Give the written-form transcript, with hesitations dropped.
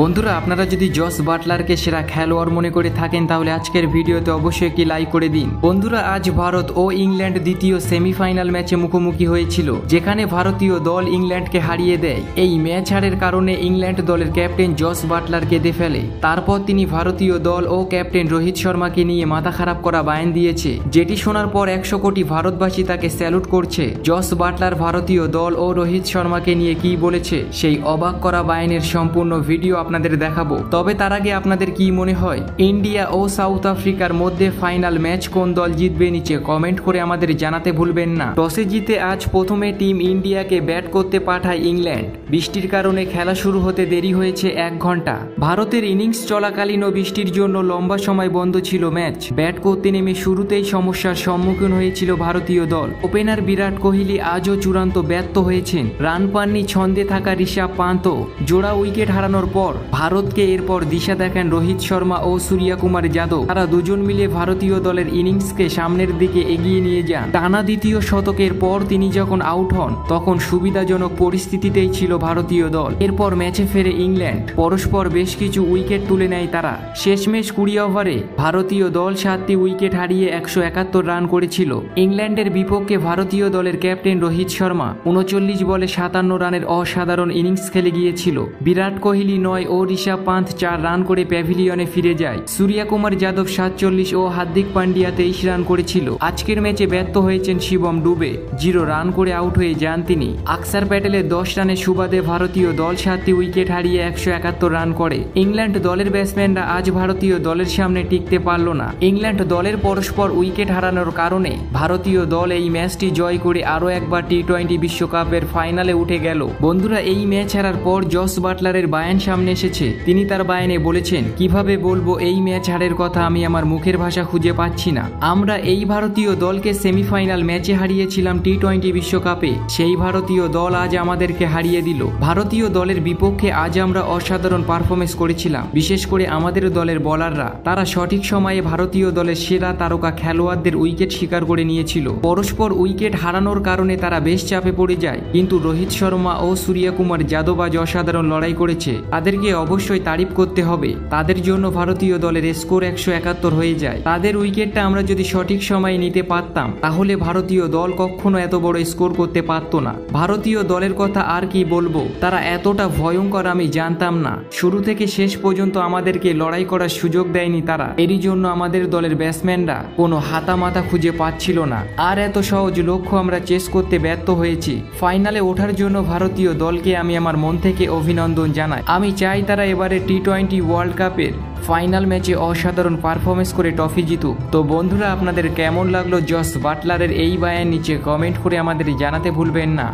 বন্ধুরা, আপনারা যদি জস বাটলারকে সেরা খেলোয়াড় মনে করে থাকেন তাহলে আজকের ভিডিওতে অবশ্যই একটি লাইক করে দিন। বন্ধুরা, আজ ভারত ও ইংল্যান্ড দ্বিতীয় সেমিফাইনাল ম্যাচে মুখোমুখি হয়েছিল, যেখানে ভারতীয় দল ইংল্যান্ডকে হারিয়ে দেয়। এই ম্যাচ হারের কারণে ইংল্যান্ড দলের ক্যাপ্টেন জস বাটলার কেঁদে ফেলে। তারপর তিনি ভারতীয় দল ও ক্যাপ্টেন রোহিত শর্মাকে নিয়ে মাথা খারাপ করা বায়ান দিয়েছে, যেটি শোনার পর 100 কোটি ভারতবাসী তাকে স্যালুট করছে। জস বাটলার ভারতীয় দল ও রোহিত শর্মাকে নিয়ে কি বলেছে সেই অবাক করা বায়ানের সম্পূর্ণ ভিডিও আপনাদের দেখাবো। তবে তার আগে আপনাদের কি মনে হয় ইন্ডিয়া ও সাউথ আফ্রিকার মধ্যে ফাইনাল ম্যাচ কোন দল জিতবে নিচে কমেন্ট করে আমাদের জানাতে ভুলবেন না। টসে জিতে আজ প্রথমে টিম ইন্ডিয়াকে ব্যাট করতে পাঠায় ইংল্যান্ড। বৃষ্টির কারণে খেলা শুরু হতে দেরি হয়েছে 1 ঘন্টা। ভারতের ইনিংস চলাকালীনও বৃষ্টির জন্য লম্বা সময় বন্ধ ছিল ম্যাচ। ব্যাট করতে নেমে শুরুতেই সমস্যার সম্মুখীন হয়েছিল ভারতীয় দল। ওপেনার বিরাট কোহলি আজও চূড়ান্ত ব্যর্থ হয়েছেন। রান পাননি ছন্দে থাকা ঋষভ পান্ত। জোড়া উইকেট হারানোর পর ভারতকে এরপর দিশা দেখান রোহিত শর্মা ও সূর্যকুমার যাদব। তারা দুজন মিলে ভারতীয় দলের ইনিংসকে সামনের দিকে এগিয়ে নিয়ে যান। টানা দ্বিতীয় শতকের পর তিনি যখন আউট হন তখন সুবিধাজনক পরিস্থিতিতেই ছিল ভারতীয় দল। এরপর ম্যাচে ফেরে ইংল্যান্ড। পরস্পর বেশ কিছু উইকেট তুলে নেয় তারা। শেষমেশ 20 ওভারে ভারতীয় দল 7টি উইকেট হারিয়ে 171 রান করেছিল। ইংল্যান্ডের বিপক্ষে ভারতীয় দলের ক্যাপ্টেন রোহিত শর্মা 39 বলে 57 রানের অসাধারণ ইনিংস খেলে গিয়েছিল। বিরাট কোহলি 9 ও ঋষভ পান্ত 4 রান করে প্যাভিলিয়নে ফিরে যায়। সূর্যকুমার যাদব 47 ও হার্দিক পান্ডিয়া 23 রান করেছিল। আজকের ম্যাচে ব্যর্থ হয়েছেন শিবম ডুবে, 0 রান করে আউট হয়ে যান তিনি। আকসার প্যাটেলের 10 রানের সুবাদে ভারতীয় দল 7টি উইকেট হারিয়ে 171 রান করে। ইংল্যান্ড দলের ব্যাটসম্যানরা আজ ভারতীয় দলের সামনে টিকতে পারল না। ইংল্যান্ড দলের পরস্পর উইকেট হারানোর কারণে ভারতীয় দল এই ম্যাচটি জয় করে আরও একবার টি20 বিশ্বকাপের ফাইনালে উঠে গেল। বন্ধুরা, এই ম্যাচ হারার পর জস বাটলারের বায়ান সামনে এসেছে। তিনি তার বায়ানে বলেছেন, কিভাবে বলবো এই ম্যাচ হারের কথা, আমি আমার মুখের ভাষা খুঁজে পাচ্ছি না। আমরা এই ভারতীয় দলকে সেমিফাইনাল ম্যাচে হারিয়েছিলাম টি20 বিশ্বকাপে। সেই ভারতীয় দল আজ আমাদেরকে হারিয়ে দিল। ভারতীয় দলের বিপক্ষে আজ আমরা অসাধারণ পারফরমেন্স করেছিলাম। বিশেষ করে আমাদের দলের বোলাররা, তারা সঠিক সময়ে ভারতীয় দলের সেরা তারকা খেলোয়াড়দের উইকেট শিকার করে নিয়েছিল। পরস্পর উইকেট হারানোর কারণে তারা বেশ চাপে পড়ে যায়, কিন্তু রোহিত শর্মা ও সূর্যকুমার যাদব আজ অসাধারণ লড়াই করেছে। তাদেরকে অবশ্যই তারিফ করতে হবে। তাদের জন্য ভারতীয় দলের স্কোর 171 হয়ে যায়। তাদের উইকেটটা আমরা যদি সঠিক সময়ে নিতে পারতাম তাহলে ভারতীয় দল কখনো এত বড় স্কোর করতে পারত না। ভারতীয় দলের কথা আর কি বলবো, তারা এতটা ভয়ঙ্কর আমি জানতাম না। শুরু থেকে শেষ পর্যন্ত আমাদেরকে লড়াই করার সুযোগ দেয়নি তারা। এরই জন্য আমাদের দলের ব্যাটসম্যানরা কোনো হাতা মাথা খুঁজে পাচ্ছিল না। আর এত সহজ লক্ষ্য আমরা চেস করতে ব্যর্থ হয়েছি। ফাইনালে ওঠার জন্য ভারতীয় দলকে আমি আমার মন থেকে অভিনন্দন জানাই। আমি চাই তারা এবারে টি20 ওয়ার্ল্ড কাপের ফাইনাল ম্যাচে অসাধারণ পারফরমেন্স করে ট্রফি জিতুক। তো বন্ধুরা, আপনাদের কেমন লাগলো জস বাটলারের এই বায়ান নিচে কমেন্ট করে আমাদের জানাতে ভুলবেন না।